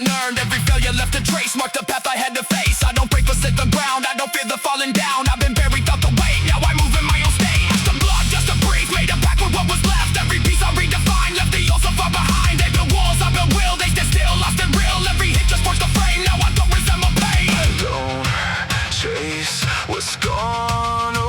lesson earned. Every failure left a trace, marked the path I had to face. I don't break but sit the ground, I don't fear the falling down. I've been buried, felt the weight, now I move in my own state. Just the blood, just to breathe, made a pact with what was left. Every piece I redefined, left the old so far behind. They built walls, I built will, they stand still, lost and real. Every hit just forged the frame, now I don't resemble pain. I don't chase what's gone away.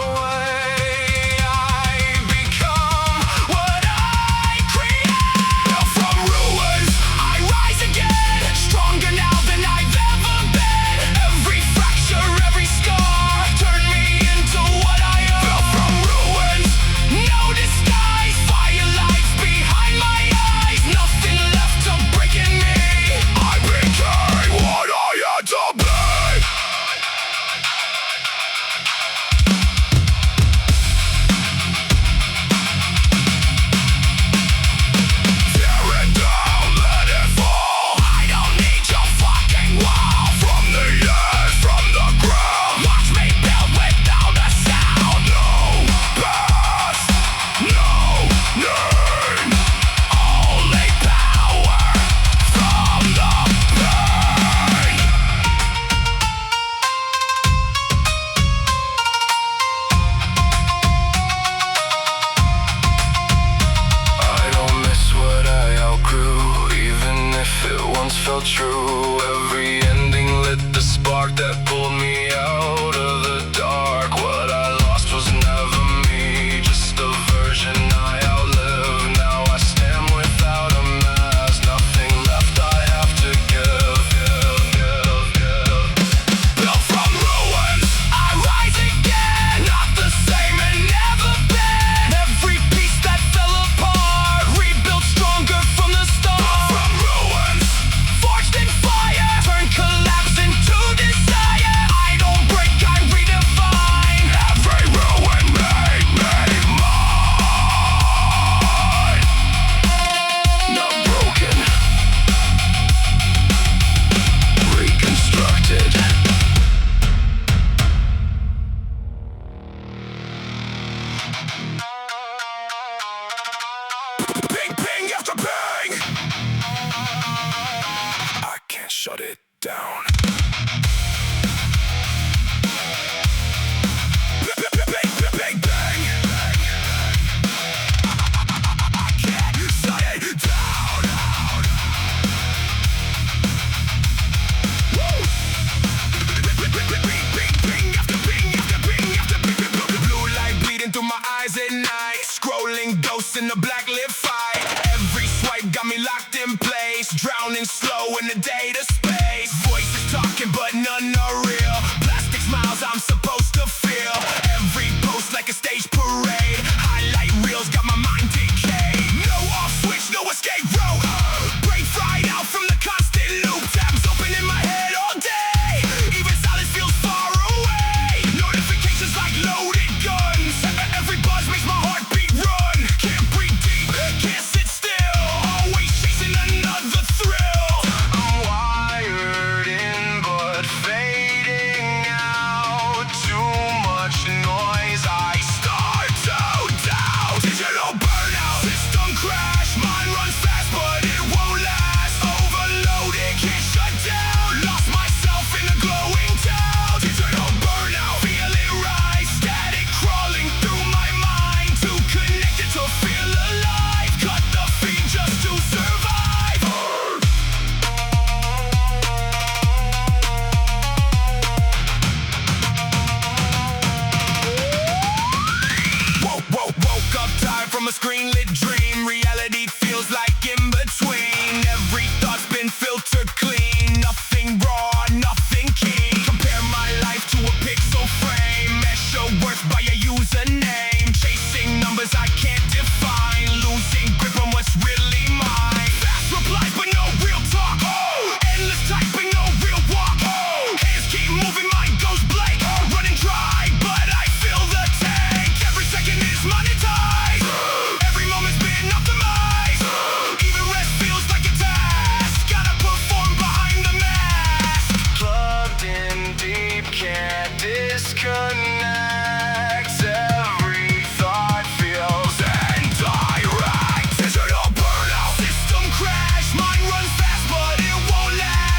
Felt true. Every ending lit the spark that pulled me out of the dark. What I lost was never me, just a version I outlived. Now I stand without a mask, nothing left I have to give. Built from ruins, I rise again, not the same and never been. Every piece that fell apart, rebuilt stronger from the start. From ruins, forged in fire, turn collapse into desire. I don't break, I redefine. Every ruin made me mine. Not broken, reconstructed. Ping, ping after ping, I can't shut it down. Bang, bang, I can't shut it down. Woo! Bing after bing after bing after bing. Blue light bleeding through my eyes at night. Scrolling ghosts in the black lit fight. Every swipe got me locked in place. Drowning slow in the data space. Voices talking but none are real. Plastic smiles I'm supposed to feel. Every post like a stage parade. Highlight reels got my mind decayed. No off switch, no escape route. Brain fried out from the constant loop. Tabs open in my head all day. Even silence feels far away. Notifications like loaded guns. Every buzz makes my heartbeat run. Can't breathe deep, can't sit still. Always chasing another thrill. I'm wired in but fading out. Too much noise, I start to doubt. Digital burnout, system crash. Mind runs fast but it won't last. Overloaded, can't shut down. Lost myself in a glowing town. Digital burnout, feel it rise. Static crawling through my mind. Too connected to feel alive. Cut the feed just to survive. Woke up tired from a screen-lit dream. Reality feels like in between. Every thought's been filtered clean. Nothing raw, nothing keen. Compare my life to a pixel frame. Measure worth by a username. Chasing numbers I can't define. Losing grip on what's really mine. Fast replies but no real talk. Endless typing, no real walk. Hands keep moving, mind goes blank. Running dry, but I fill the tank. Every second is monetized. Every moment's been optimized. Even rest feels like a task. Gotta perform behind the mask. Plugged in deep, can't disconnect. Every thought feels indirect. Digital burnout, system crash. Mind runs fast but it won't last.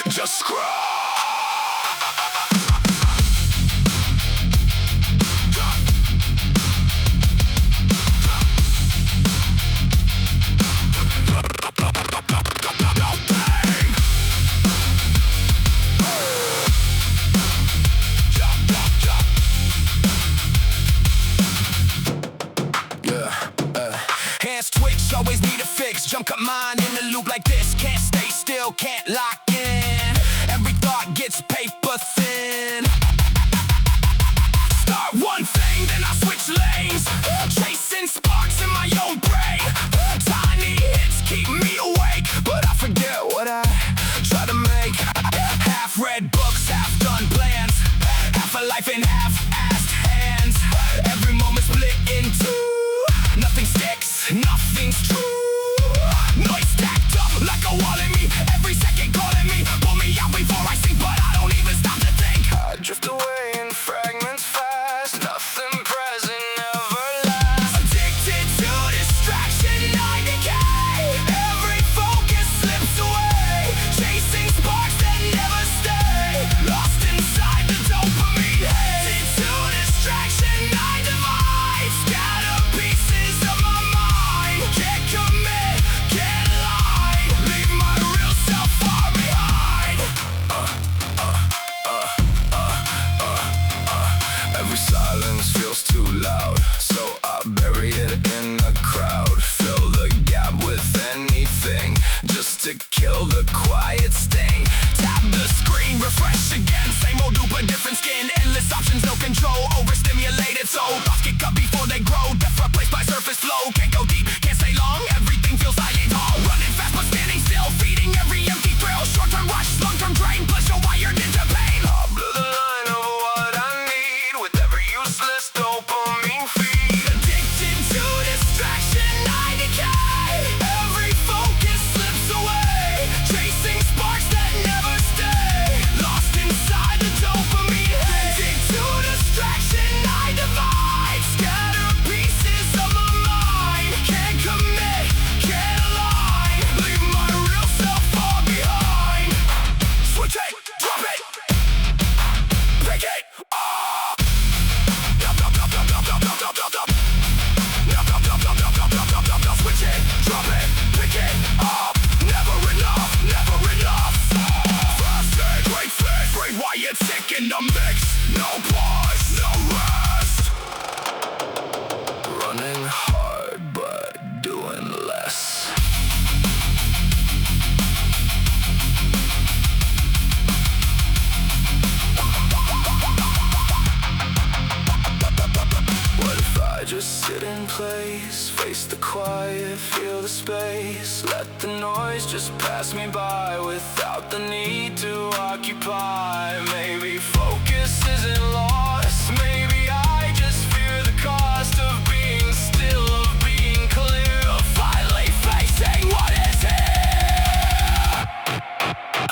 Just scroll. Hands twitch, always need a fix. Jump cut mine in a loop like this. Can't stay still, can't lock in. Every thought gets paper thin. Start one thing, then I switch lanes. Chasing sparks in my own brain. Tiny hits keep me awake, but I forget what I try to make. Half read books, half done plans. Half a life in half-assed hands. Every moment split in two. Nothing sticks, nothing's true. Noise stacked up like a wall in me. Every second calling me. Pull me out before I sink, but I don't even stop to think. I drift away in fragments fast. Nothing present never lasts. Addicted to distraction, I decay. Every focus slips away. Chasing sparks that never stay. Lost inside the dopamine haze. Addicted to distraction, I divide. Scatter pieces of my mind. Can't commit, can't lie. Leave my real self far behind. Every silence feels too loud, so I bury it in the crowd. Fill the gap with anything, just to kill the quiet sting. Tap the screen, refresh again. Same old loop, but different skin. Endless options, no control. Overstimulated, so thoughts kick up before they grow. Depth replaced by surface flow. Can't go deep, can't stay long. Everything feels like it's all running fast, but standing still. Feeding every empty thrill. Short-term rush, long-term drain. Plus you're wired into pain. I blur the line of what I need with every useless dopamine feed. Addicted to distraction, I decay. Every focus slips away. Chasing sparks that never stay. Lost inside the dopamine haze. Addicted to distraction, I divide. Scatter pieces of my mind. Can't commit, can't align. Leave my real self far behind. Switch it, drop it, pick it up. Switch it, drop it, pick it up. Never enough, never enough. Fast and great fix, brain wired sick in the mix. No pause, no rest. Running hard, but doing less. What if I just sit in place, face the quiet, feel the space, let the noise just pass me by without the need to occupy? Maybe focus isn't lost, maybe I just fear the cost of being still, of being clear, of finally facing what is here.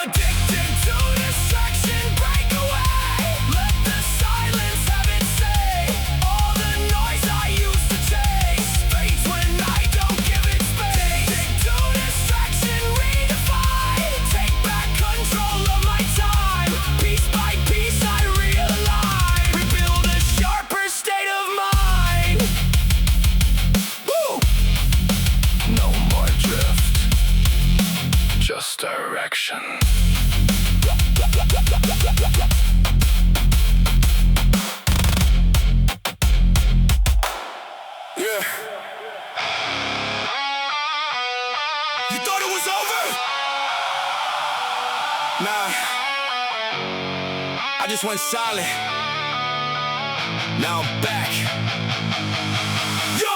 Addicted to distraction, break away. Let the silence have its say. All the noise I used to chase fades when I don't give it space. Addicted to distraction, redefine. Take back control of my time. Piece by piece I realign. Rebuild a sharper state of mind. Woo! No more drift, just direction. Yeah. You thought it was over? Nah, I just went silent. Now I'm back. Yo!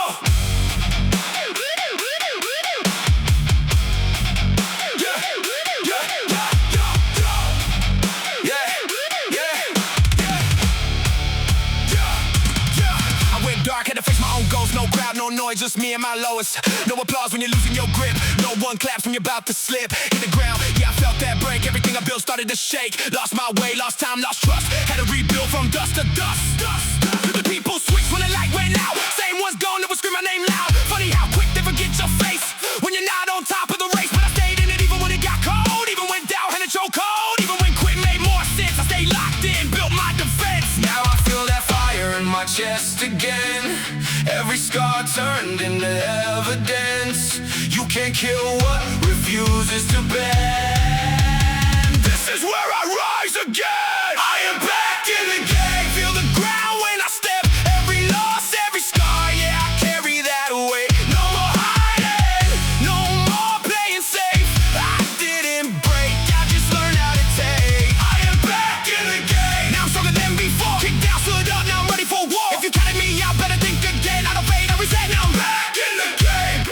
No crowd, no noise, just me and my lowest. No applause when you're losing your grip. No one claps when you're about to slip. Hit the ground, yeah, I felt that break. Everything I built started to shake. Lost my way, lost time, lost trust. Had to rebuild from dust to dust. The people switched when the light went out. Same ones gone that would scream my name loud. Funny how quick they forget your face when you're not on top of the race. But I stayed in it even when it got cold. can't kill what refuses to bend. This is where I rise again. I am back in the game. Feel the ground when I step. Every loss, every scar, yeah, I carry that weight. No more hiding, no more playing safe. I didn't break, I just learned how to take. I am back in the game. Now I'm stronger than before. Kicked down, stood up, now I'm ready for war. If you counted me out, better think again. I don't fade, I reset, now I'm back in the game.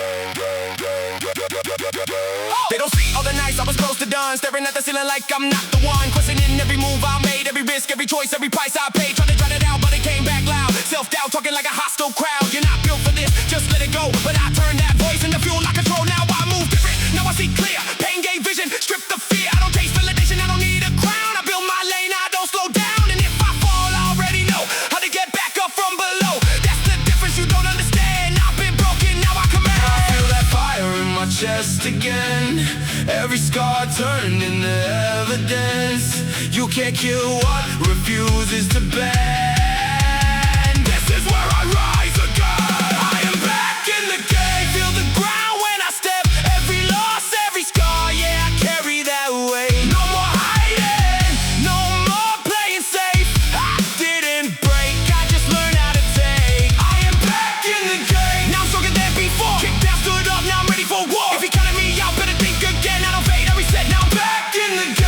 They don't see all the nights I was close to done, staring at the ceiling like I'm not the one. Questioning every move I made, every risk, every choice, every price I paid. Trying to drown it out, but it came back loud. Self-doubt, talking like a hostile crowd. You're not built for this, just let it go. But I turned that voice into fuel I control. Now I move different, now I see clear. Pain gave vision, stripped the fear. I don't chase validation, I don't need a crown. I build my lane, I don't slow down. And if I fall, I already know how to get back up from below. That's the difference you don't understand. I've been broken, now I command. I feel that fire in my chest again. Every scar turned into evidence. You can't kill what refuses to bend. This is where I rise again. I am back in the game. Feel the ground when I step. Every loss, every scar, yeah, I carry that weight. No more hiding, no more playing safe. I didn't break, I just learned how to take. I am back in the game. Now I'm stronger than before. Kicked down, stood up, now I'm ready for war. If you counted me out, better think again. I don't fade, I reset, now I'm back in the game.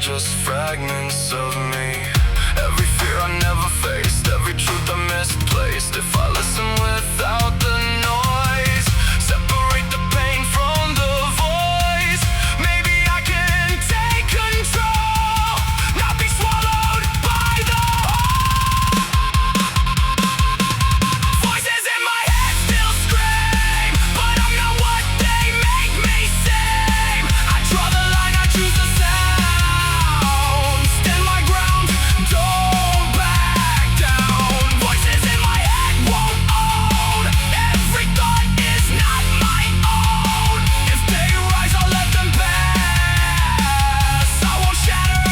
just fragments of me. Every fear I never faced, every truth I misplaced. If I listen without the noise, separate the pain from the voice, maybe I can take control, not be swallowed by the voices in my head still scream, but I'm not what they make me seem. I draw the line, I choose the sound, stand my ground, don't back down. Voices in my head won't own, every thought is not my own. If they rise, I'll let them pass, I won't shatter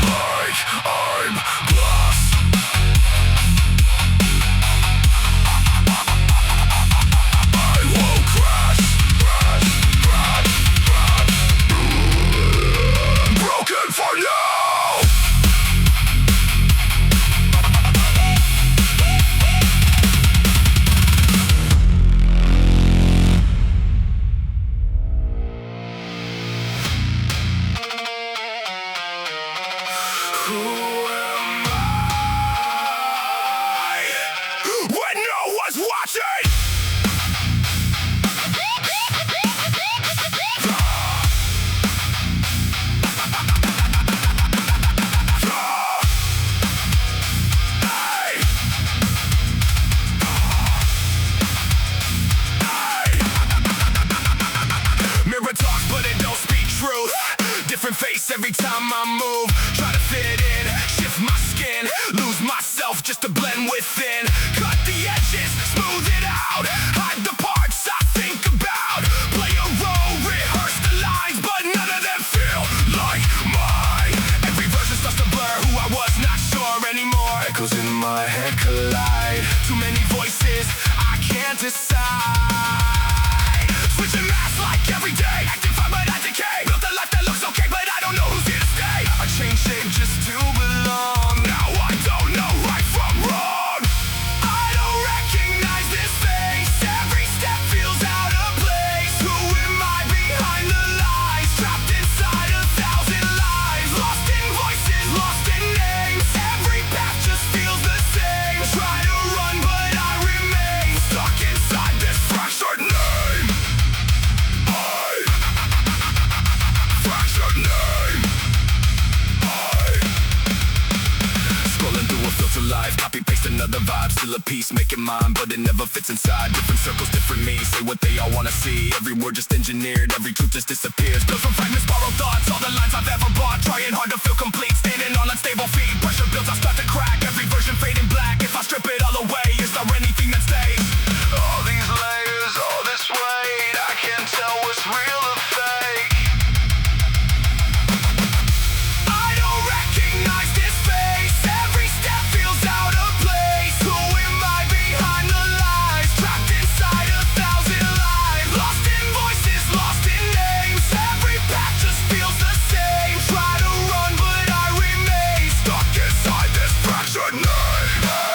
like I'm glass. I won't crash, crash, crash, crash. Broken for now. Who am I when no one's watching? Mirror talks, but it don't speak truth. Different face every time I move. Try to fit in, shift my skin, lose myself just to blend within. Cut the edges, smooth it out, hide the parts I think about. Play a role, rehearse the lines, but none of them feel like mine. Every version starts to blur who I was, not sure anymore. Echoes in my head collide. Too many voices, I can't decide. Switching masks like every day, acting fine but I decay. Built a life that looks okay, but I don't know who's here to stay. I change shape just to belong. Now I don't know right from wrong. I don't recognize this face. Every step feels out of place. Who am I behind the lies? Trapped inside 1,000 lives. Lost in voices, lost in names. Every path just feels the same. Try to run, but I remain stuck inside this fractured name. Fractured name. Scrolling through a filter life, copy paste another vibe, still a piece, making mine, but it never fits inside. Different circles, different me, say what they all wanna see. Every word just engineered, every truth just disappears. Built from fragments, borrowed thoughts, all the lines I've ever bought. Trying hard to feel complete, standing on unstable feet. Pressure builds, I start to crack, every version fading black. If I strip it all away, is there anything that stays? All these layers, all this weight, I can't tell what's real or fake. I don't recognize this face. Every step feels out of place. Who am I behind the lies? Trapped inside 1,000 lives. Lost in voices, lost in names. Every path just feels the same. Try to run, but I remain stuck inside this fractured name.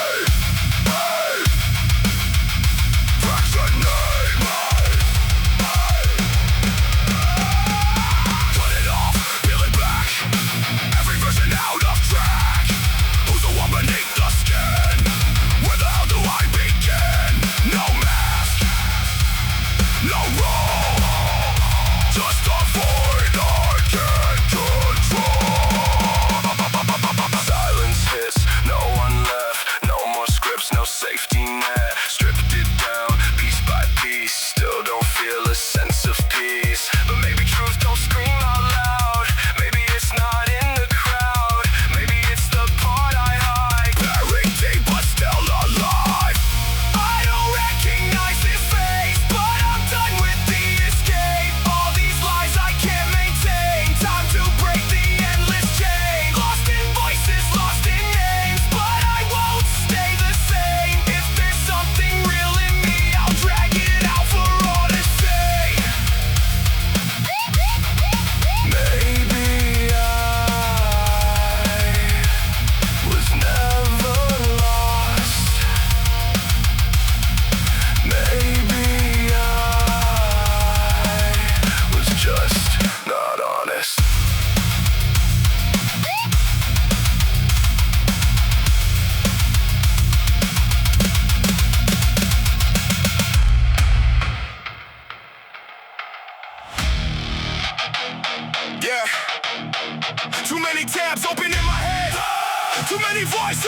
many voices.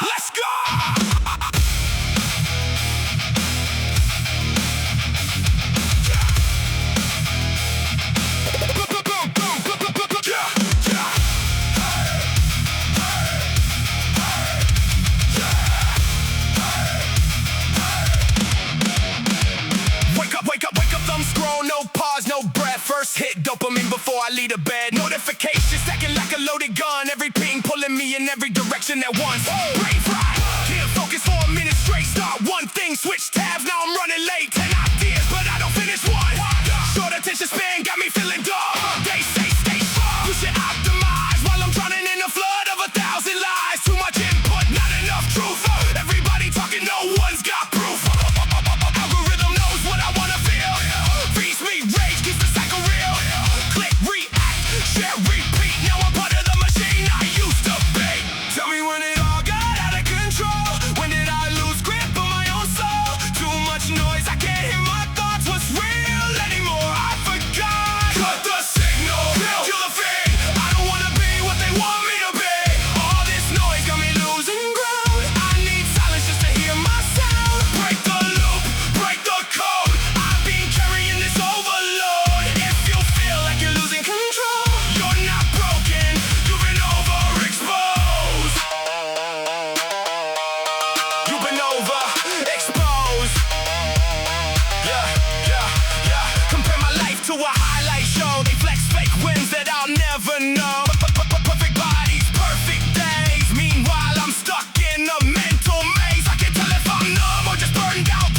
Let's go. No breath, first hit dopamine before I leave to bed. Notifications stacking like a loaded gun. Every ping pulling me in every direction at once. Brain fried, can't focus for a minute straight. Start one thing, switch tabs, now I'm running late. 10 ideas, but I don't finish one. Short attention span got me feeling dumb. They say stay strong, you should optimize. While I'm drowning in a flood of 1,000 lies. Too much input, not enough truth. Everybody talking, no one's got proof. Algorithm knows what I wanna feel. Feeds me rage, keeps the cycle real. Click, react, share, repeat. Now I'm part of the machine I used to be. Tell me when it all got out of control. When did I lose grip on my own soul? Too much noise, I can't hear my thoughts. What's real anymore? I forgot. Cut the signal, kill the feed. I don't wanna be what they want me to be. All this noise got me losing ground. I need silence just to hear my sound. Break the loop, break the code. I've been carrying this overload. If you feel like you're losing control, you're not broken, you've been overexposed. You've been overexposed. Yeah. Compare my life to a highlight show. They flex fake wins that I'll never know. Perfect bodies, perfect days. Meanwhile, I'm stuck in a mental maze. I can't tell if I'm numb or just burned out.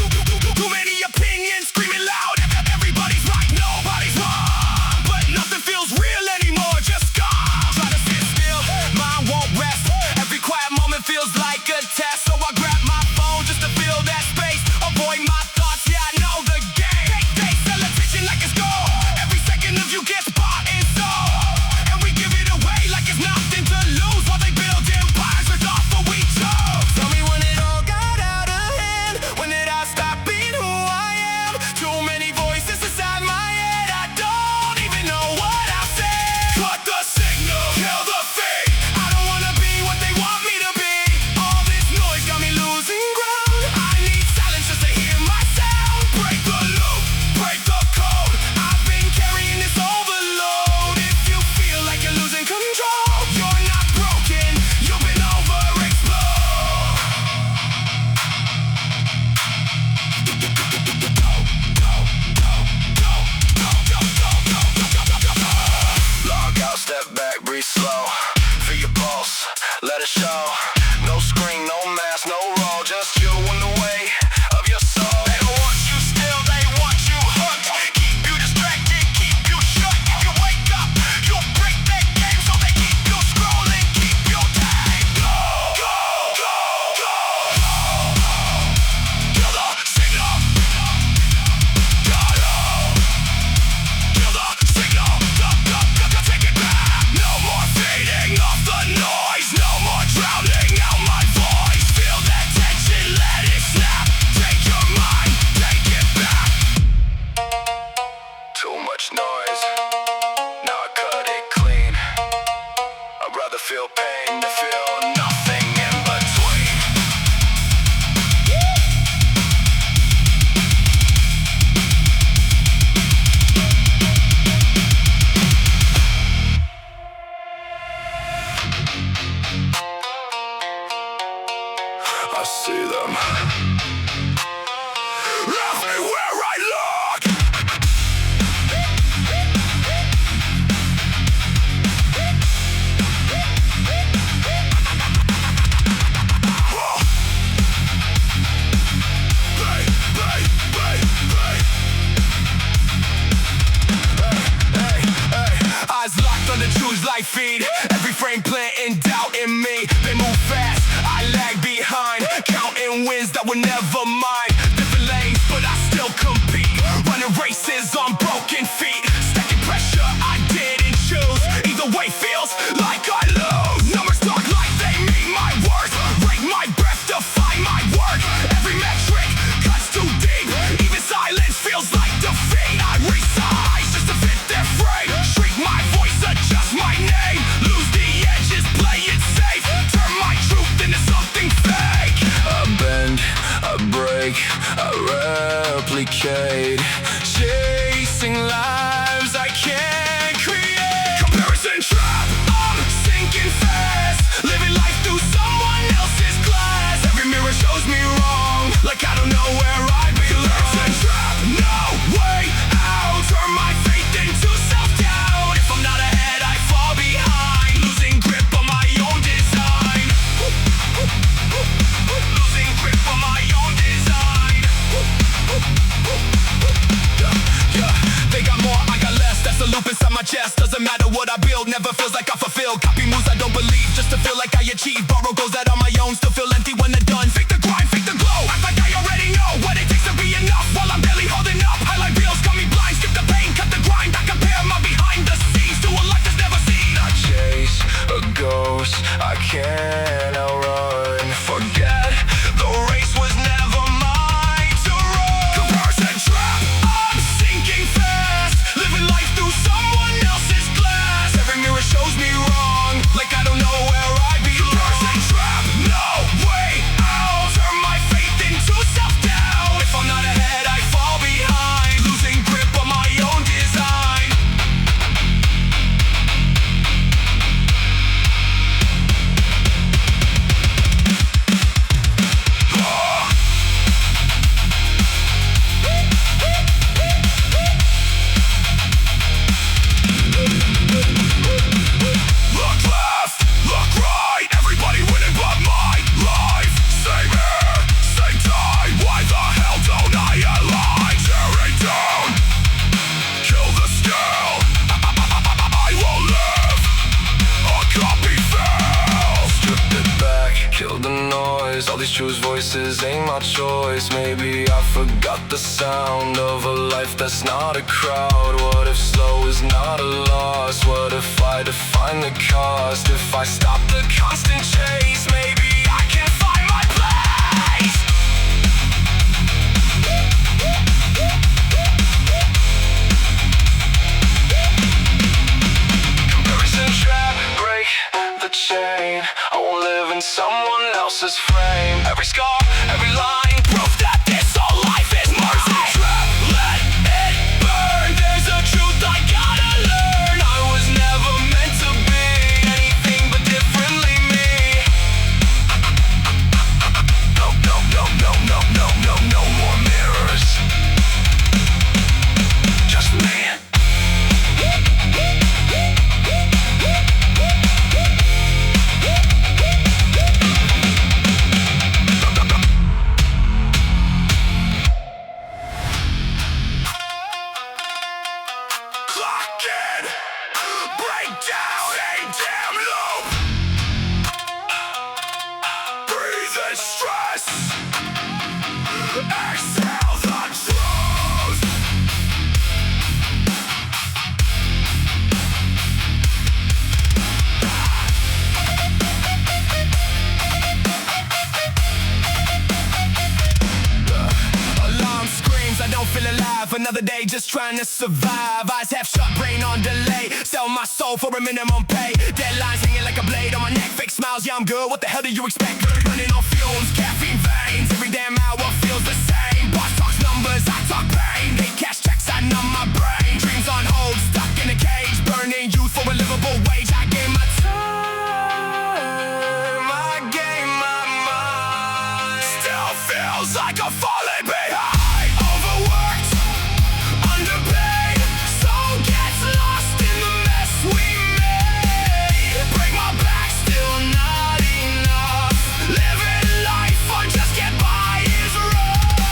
Too many opinions screaming loud. Everybody's right, nobody's wrong. But nothing feels real anymore, just gone. Try to sit still, mind won't rest. Every quiet moment feels like a test. So I grab my phone just to fill that space. Avoid my thoughts, yeah, I know the game. They sell attention like it's gold. Every second of you gets bought and sold. And we give it away like it's nothing to lose. While they build empires with off what we chose. Tell me when it all got out of hand. When did I stop being who I am? Too many voices inside my head. I don't even know what I've said. Cut the signal, kill the feed. I don't wanna be what they want me to be. All this noise got me losing ground. I need silence just to hear my sound. Break the loop, break the code. I've been carrying this overload. If you feel like you're losing control, you're not broken, you've been overexposed. Log out, step back, breathe slow. Feel your pulse, let it show. No screen, no mask, no role. Just you in the way of your soul. They don't want you still, they want you hooked. Keep you distracted, keep you shook. If you wake up, you'll break that game. So they keep you scrolling, keep you tagged. Go. Kill the signal. Kill the signal. Take it back. No more fading off the noise. No more drowning out my voice. Feel that tension, let it snap. Take your mind, take it back. Too much noise. Now I cut it clean. I'd rather feel pain than feel nothing in between. I see them everywhere I look. Eyes locked on the choose life feed. Every frame planting doubt in me. They move fast, I lag behind. Counting wins that were never mine. Different lanes, but I still compete. Running races on broken feet. Stacking pressure I didn't choose. Either way feels like I lose. Numbers talk like they mean my worth. Rate my breath, define my work. Every metric cuts too deep. Even silence feels like defeat. I resize just to fit their frame. Shrink my voice, adjust my name. Lose the edges, play it safe. Turn replicate, chasing lives I can't create. Comparison trap, I'm sinking fast, living life through someone else's glass. Every mirror shows me wrong, like I don't know where I belong. Comparison trap, no way out, turn my faith into self-doubt. If I'm not ahead, I fall behind, losing grip on my own design. Losing grip on my own design. Yeah, they got more, I got less. That's a loop inside my chest. Doesn't matter what I build, never feels like I fulfill. Copy moves I don't believe, just to feel like I achieve. Borrow goals that on my own, still feel empty when they're done. Fake the grind, fake the glow, act like I already know what it takes to be enough, while I'm barely holding up. Highlight reels got me blind, skip the pain, cut the grind. I compare my behind the scenes to a life that's never seen. I chase a ghost I can't outrun. Forget the race was never mine to run. Comparison trap, I'm sinking fast, living life through someone else's glass. Every mirror shows me wrong, like I don't know where I belong. Comparison trap, no way out, turn my faith into self-doubt. If I'm not ahead, I fall behind, losing grip on my own design. Look left, look right, everybody winning but my life. Same here, same time, why the hell don't I align? Tear it down, kill the scale, I will live, a copy fails. Stripped it back, kill the noise, all these truths voices ain't my choice. Maybe I forgot the sound of a life that's not a crowd. What if slow is not a loss? What if I define the cost? If I stop the constant chase, maybe I can find my place. Comparison trap, break the chain. I won't live in someone else's frame. Every scar, every line, proof that this whole life is mine. Comparison trap, let it burn. There's a truth I gotta learn. I was never meant to be anything but differently me. No, no, no, no, no, no, no, no more mirrors. Just me. Clock in, break down a damn loop. Breathe in stress, exhale the truth. Alarm screams, I don't feel alive. Another day just trying to survive. Eyes half shut, brain on delay. Sell my soul for a minimum pay. Deadlines hanging like a blade on my neck. Fake smiles, yeah I'm good, what the hell do you expect? Running on fumes, caffeine veins. Every damn hour feels the same. Boss talks numbers, I talk pain. They cash checks, I numb my brain. Dreams on hold, stuck in a cage. Burning youth for a livable wage. I gave my time, I gave my mind. Still feels like a falling behind. Overworked, underpaid, soul gets lost in the mess we made. Break my back, still not enough. Living life on just get by is rough.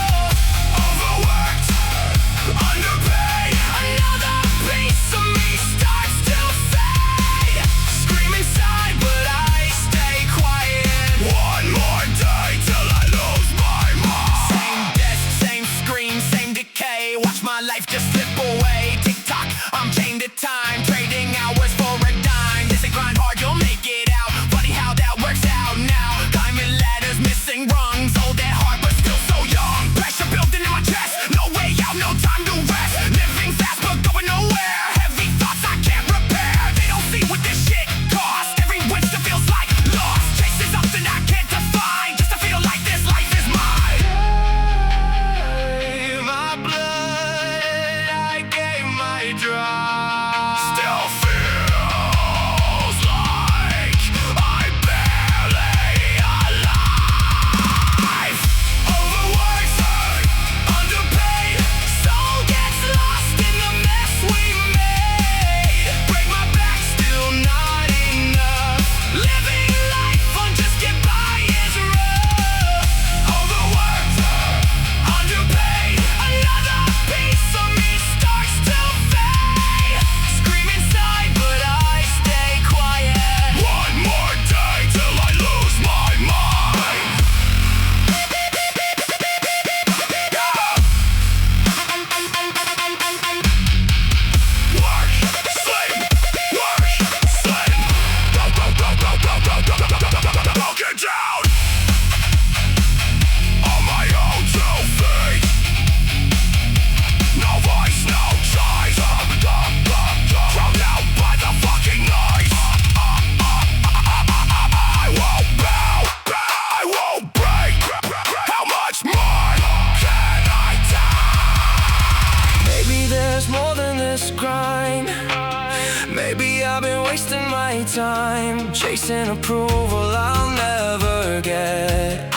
my time, chasing approval I'll never get,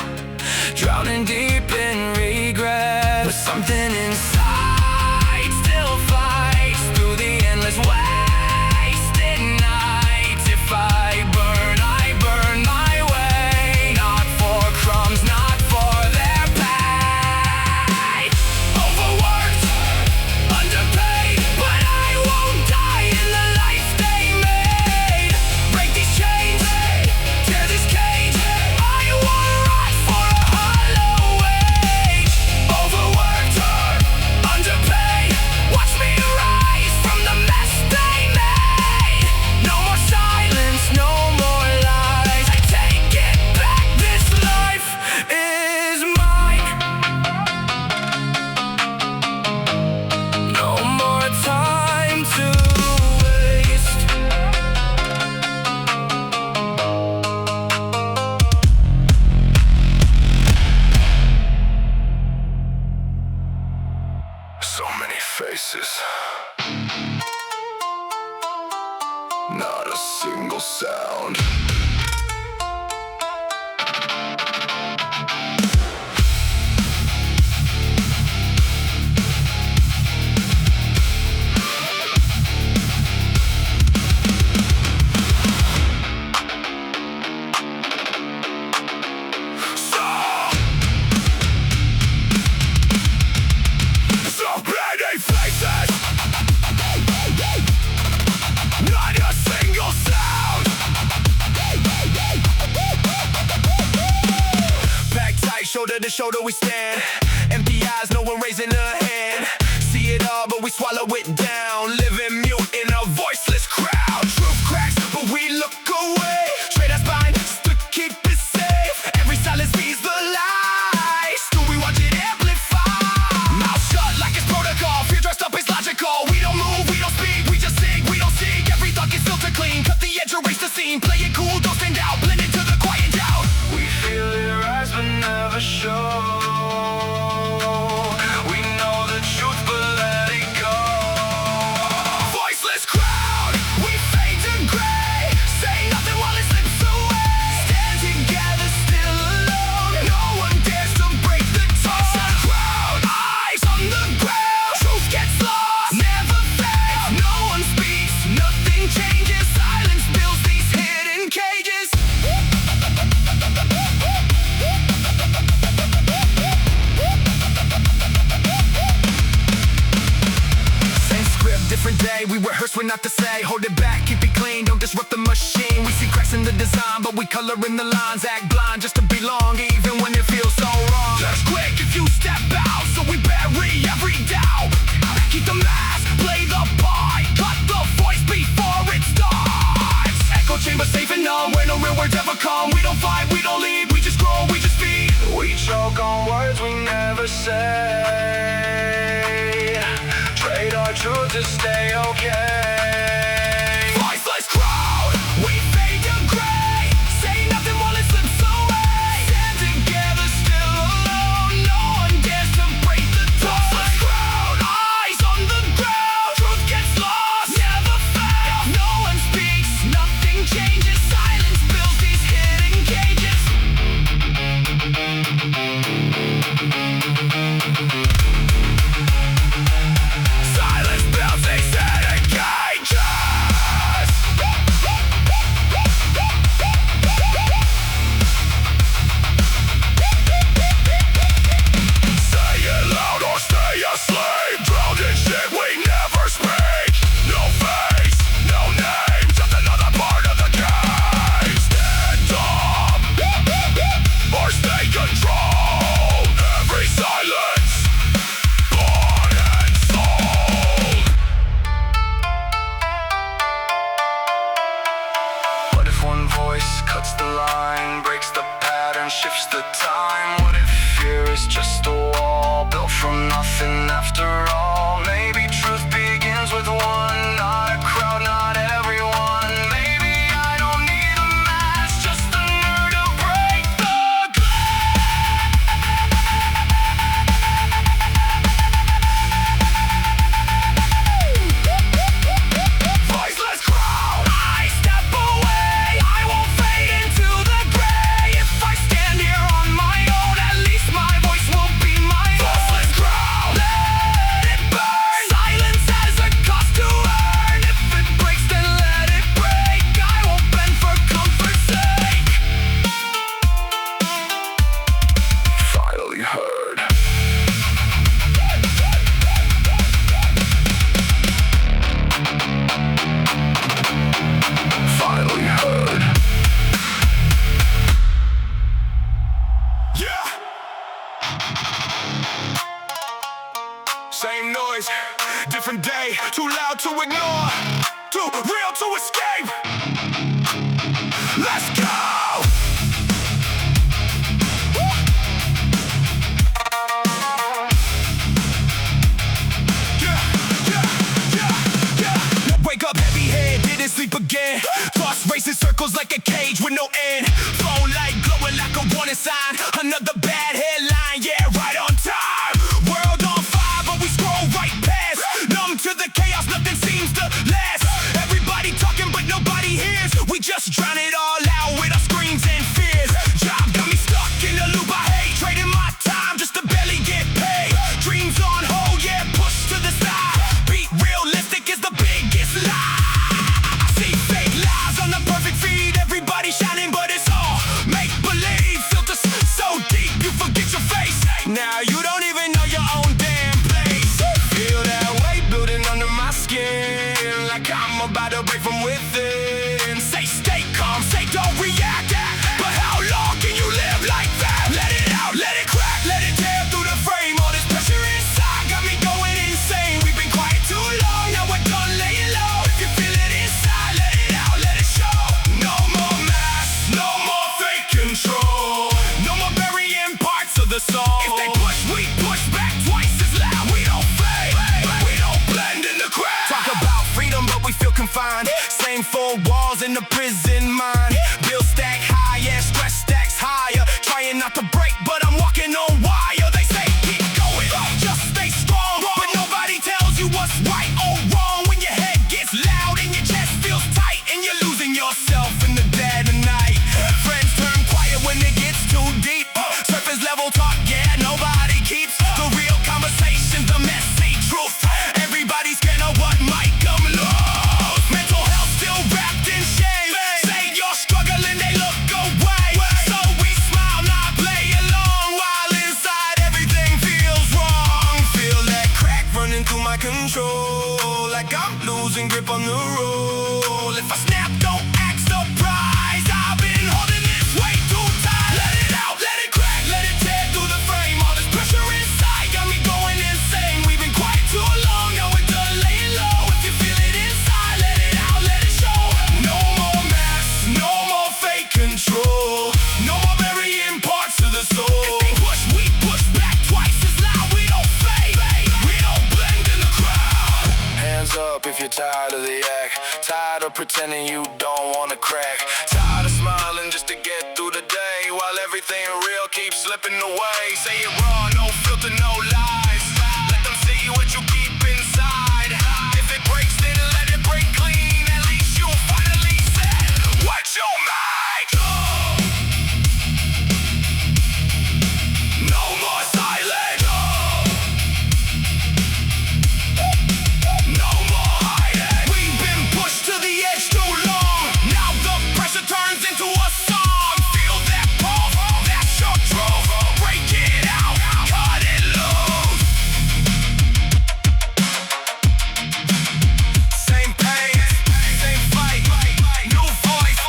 drowning deep in regret. But something inside still fights through the endless wasted nights. If I burn my way, not for crumbs, not for their pay. Overworked, underpaid, but I won't die in the life they made. Break these chains, tear this cage, I won't rot for a hollow wage. Overworked, underpaid, watch me rise from the mess they made. No more silence, no more lies, I take it back, this life is mine. No more time to waste. So many faces, not a single sound. So many faces, not a single sound. Packed tight, shoulder to shoulder we stand. Empty eyes, no one raising a hand. See it all, but we swallow it down. Living mute in a voiceless crowd. Truth cracks, but we look away. Trade our spine to keep it safe. Every silence feeds the lies. Do we watch it amplify? Mouth shut like it's protocol. Fear dressed up is logical. We don't move, we don't speak, we just sing, we don't seek. Every thought gets filtered clean. Cut the edge, erase the scene. Play it cool, don't stand out. Blend into the quiet doubt. We feel it rise but never show. We know the truth but let it go. Voiceless crowd, we fade to gray. Say nothing while it slips away. Stand together still alone. No one dares to break the tone. Crowd, eyes on the ground. Truth gets lost, never fails. No one speaks, nothing changes. Silence builds these hidden cages. Same script, different day. We rehearse what not to say. Hold it back, keep it clean, don't disrupt the machine. We see cracks in the design, but we color in the lines. Act blind just to belong, even when it feels so wrong. Just quick if you step out, so we bury every doubt. Keep the mask, play the part, cut the voice before it starts. Echo chamber safe and numb, where no real words ever come. We don't fight, we don't lead, we just grow, we just feed. We choke on words we never say. Trade our truth to stay okay. Voiceless crowd, we fade to gray. Say nothing while it slips away. Stand together still alone. No one dares to break the tone. Voiceless crowd, eyes on the ground. Truth gets lost, never fails. No one speaks, nothing changes. Silence builds these hidden cages. Silence builds these hidden cages. Same noise, different day. Too loud to ignore, too real to escape. Let's go! Wake up heavy head, didn't sleep again. Thoughts racing circles like a cage with no end. Phone light glowing like a warning sign. Another bad headline, yeah, right on time. World on fire, but we scroll right past. Numb to the chaos, nothing seems to last. Everybody talking, but nobody hears. We just drown it all out with our screams and fears. Job got me stuck in a loop I hate. Trading my time just to barely get paid. Dreams on hold, yeah, pushed to the side. Beat realistic is the biggest lie. I see fake lies on the perfect feed. Everybody shining, but it's all make-believe. Filters so deep, you forget your face. Now you don't even know your own damn place. Feel that weight building under my skin, like I'm about to break from within. Say stay calm, say don't react. But how long can you live like that? Let it out, let it crack, let it tear through the frame. All this pressure inside got me going insane. We've been quiet too long, now we're done laying low. If you feel it inside, let it out, let it show. No more masks, no more fake control. No more burying parts of the soul. If they push, we push back twice as loud. We don't fade, we don't blend in the crowd. Talk about freedom, but we feel confined. Same four walls in the prison mind. Bill stack high, yeah, stress stacks higher. Trying not to break, but I'm walking on wire. They say keep going, just stay strong. But nobody tells you what's right or wrong. When your head gets loud and your chest feels tight, and you're losing yourself in the dead of night. Friends turn quiet when it gets too deep. Surface level talk, yeah, nobody keeps the real conversations, the messy truth. Everybody's scared of what might come loose. Mental health still wrapped in shame. Say you're struggling, they look away. So we smile, not play along, while inside everything feels wrong. Feel that crack running through my control, like I'm losing grip on the roll. If I snap, don't act surprised. I've been holding this way too tight. Let it out, let it crack, let it tear through the frame. All this pressure inside got me going insane. We've been quiet too long, now we're done laying low. If you feel it inside, let it out, let it show. No more masks, no more fake control. No more burying parts of the soul. If they push, we push back twice as loud. We don't fade, we don't blend in the crowd. Hands up if you're tired of the act. Tired of pretending you don't wanna crack. Tired of smiling just to get through the day, while everything real keeps slipping away. Say it raw, no filter, no lies. Let them see what you keep inside. If it breaks, then let it break clean. At least you finally said what you might. No more silence. No more hiding. We've been pushed to the edge too long. Now the pressure turns into a song. Feel that pulse, that's your truth. Break it out, cut it loose. Same pain, same fight. New voice,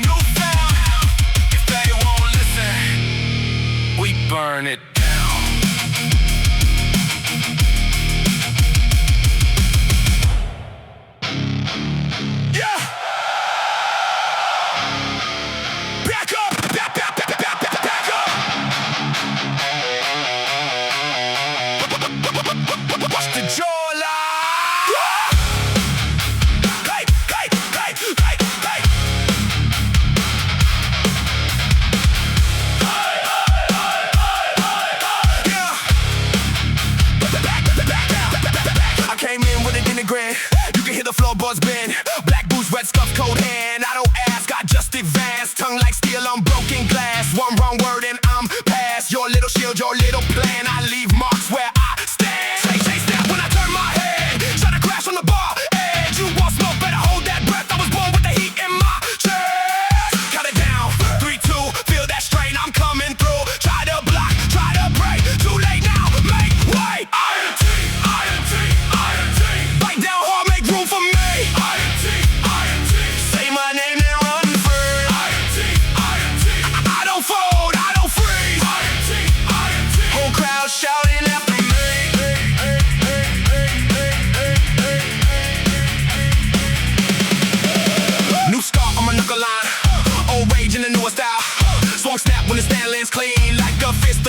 new sound. If they won't listen, we burn it down. Yeah! Back up! Back up! Watch the jawline! Hey! Yeah! I came in with a dinner grin. You can hear the floorboards bend. Black boots, red scuff, cold hand. I don't ask, I just advance. Tongue like steel on broken glass. One wrong word and I'm past. Your little shield, your little plan. I leave marks where I stand. Say step when I turn my head. Try to crash on the bar edge. You want smoke, better hold that breath. I was born with the heat in my chest. Cut it down, 3, 2, feel that strain. I'm coming through. Try to block, try to break. Too late now, make way. INT. Bite down hard, make room for me. INT. Say my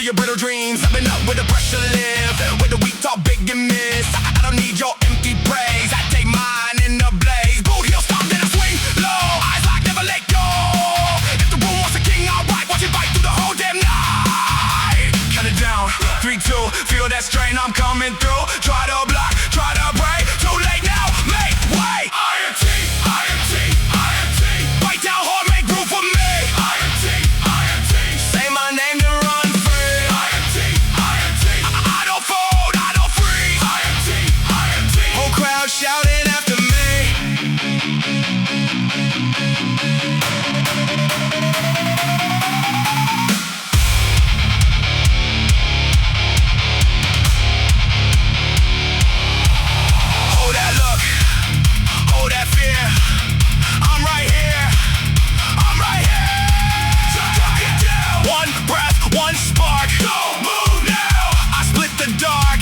your brittle dreams. I've been up with the pressure live, with the weak talk big and miss. I don't need your empty praise, I take mine in the blaze. Boot heel stomp, then I swing low, eyes locked, never let go. If the room wants a king, I'll ride, watch it bite through the whole damn night. Cut it down, 3, 2, feel that strain, I'm coming through. Try to block, try to break, too late now, make way. INT, INT, INT, bite down hard, make room for me. INT, INT, say my name to run free. INT, INT, I don't fold, I don't freeze. INT, INT, whole crowd shouting after me. Hold that look, hold that fear. I'm right here, I'm right here. Tuck it down. One breath, one spark. Don't move now. I split the dark.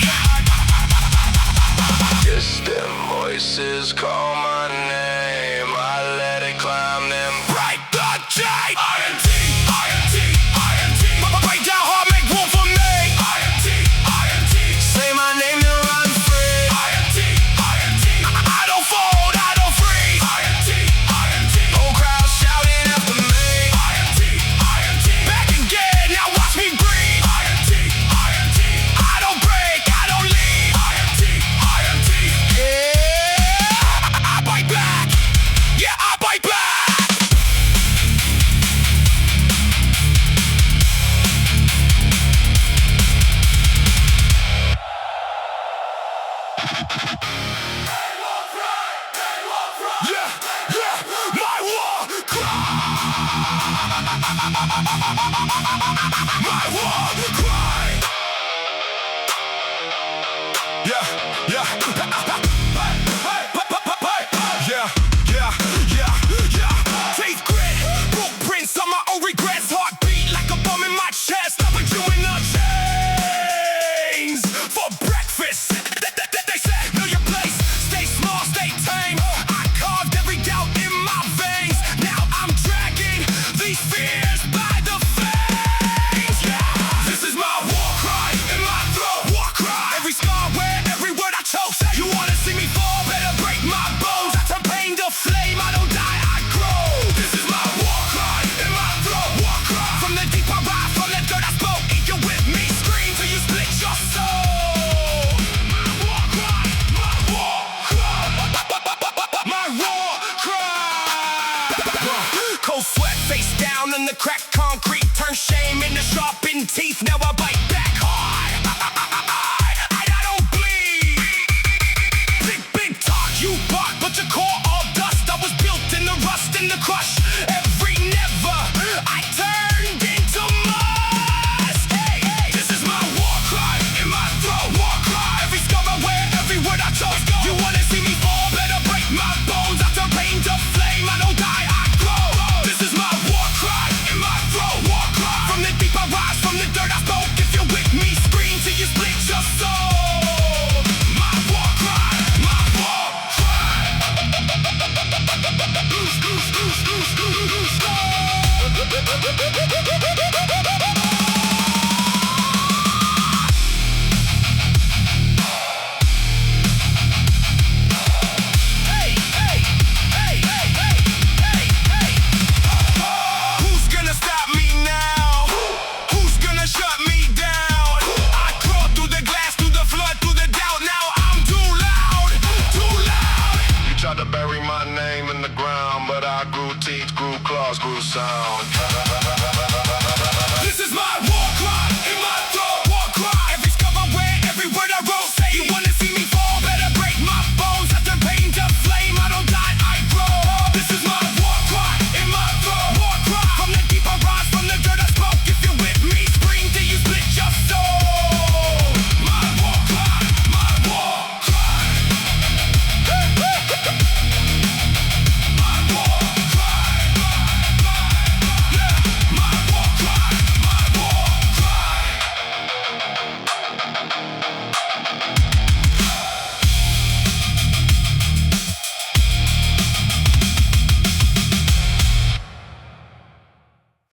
Distant voices call my name. I let it climb them. Break the chain. INT, INT, INT. Break down hard, make room for me. INT, INT. Say my name to run free. INT, INT. I don't fold, I don't freeze. INT, INT. Whole crowd shouting after me. INT, INT. Back again, now watch me breathe. INT, INT. I don't break, I don't leave. INT, INT. Yeah, I bite back. Yeah, I bite back. Yeah, yeah, my war cry. My war cry. Yeah, yeah. Yeah, yeah, yeah, yeah. Faith grit, blueprints on my own regrets. Heartbeat like a bomb in my chest. I've been chewing on chains for breakfast. They said, know your place, stay small, stay tame. I carved every doubt in my veins. Now I'm dragging these fears by the fangs. Yeah, this is my war cry in my throat. War cry. Every scar where every word I choke. You wanna see me fall? Better break my bones. I turn pain to flame. I don't die, I grow. This is my war cry in my throat. War cry. From the deep I rise, from the dirt I spoke. Eat you with me, scream till you split your soul. My war cry, my war cry, my war cry. Cold sweat, face down on the cracked concrete. Turn shame into sharpened teeth. Now I bite back hard. I don't bleed. Big talk, you bark, but your core all dust. I was built in the rust and the crush. Every never, I turned into must. Hey, this is my war cry in my throat. War cry. Every scar I wear, every word I chose. You wanna see me fall? Better break my bones. I turn pain to flame. I don't die, I grow. This is my war cry in my throat. War cry. From the deep I rise, from the dirt I spoke. If you're with me, scream till you split your soul. My war cry, my war cry. Hey, hey, hey, hey, hey, hey, hey. Who's gonna stop me now? Who's gonna shut me down? I crawl through the glass, through the flood, through the doubt. Now I'm too loud, too loud. You tried to bury my name in the ground, but I grew teeth, grew claws, grew sound.